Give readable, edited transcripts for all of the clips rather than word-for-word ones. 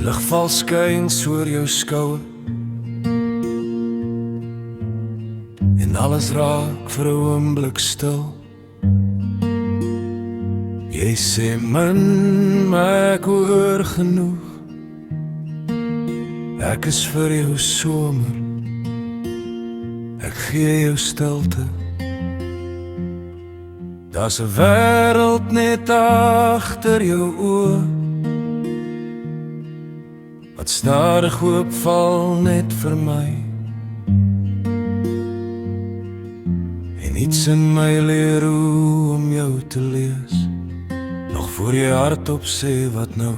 lig val skuins oor jou skouer en alles raak vir 'n oomblik stil. Jy sê min, maar ek hoor genoeg. Ek is vir jou somer, ek gee jou stilte. Daar's 'n wêreld net agter jou oë, wat stadig oopval net vir my. En iets in my leer hoe om jou te lees, nog voor jy hardop sê wat nou.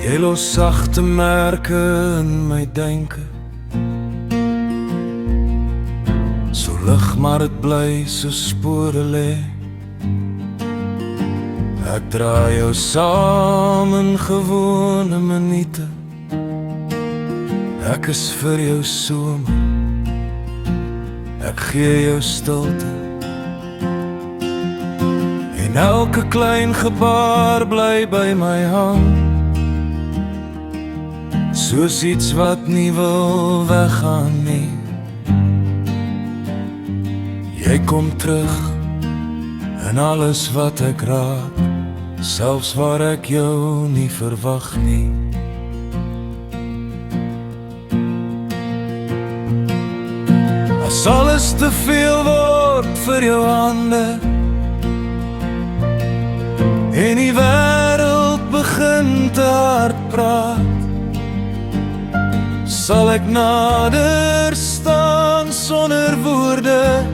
Jy los sagte merke in my denke, so lig maar het bly so spore lê. Ek dra jou saam in gewone minute. Ek is vir jou somer, ek gee jou stilte. En elke klein gebaar bly by my hang, soos iets wat nie wil weggaan nie. Jy kom terug in alles wat ek raak, selfs waar ek jou nie verwag nie. As alles te veel word vir jou hande en die wêreld begin te hard praat, sal ek nader staan sonder woorde.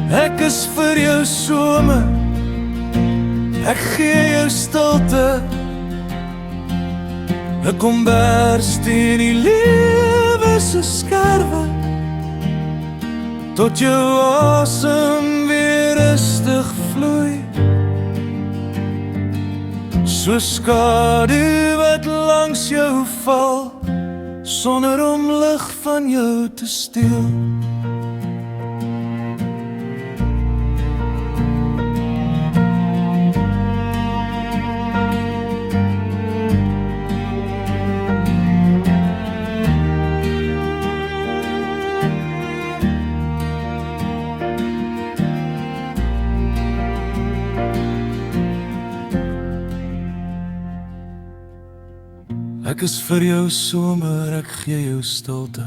Ek is vir jou somer, ek gee jou stilte. Ek kom bers teen die lewe se skerwe, tot jou asem weer rustig vloei. So skadu wat langs jou val, sonder om lig van jou te steel. Ek is vir jou somer, ek gee jou stilte.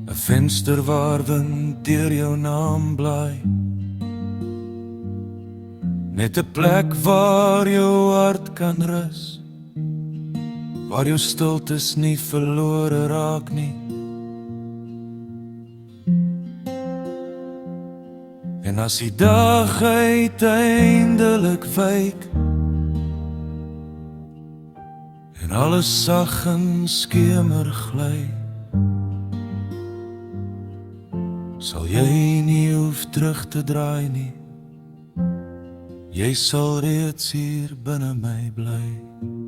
'n Venster waar wind deur jou naam blaai, net 'n plek waar jou hart kan rus, waar jou stiltes nie verlore raak nie. En as die dag uiteindelik wyk en alles sag in skemer gly, sal jy nie hoef terug te draai nie. Jy sal reeds hier binne my bly.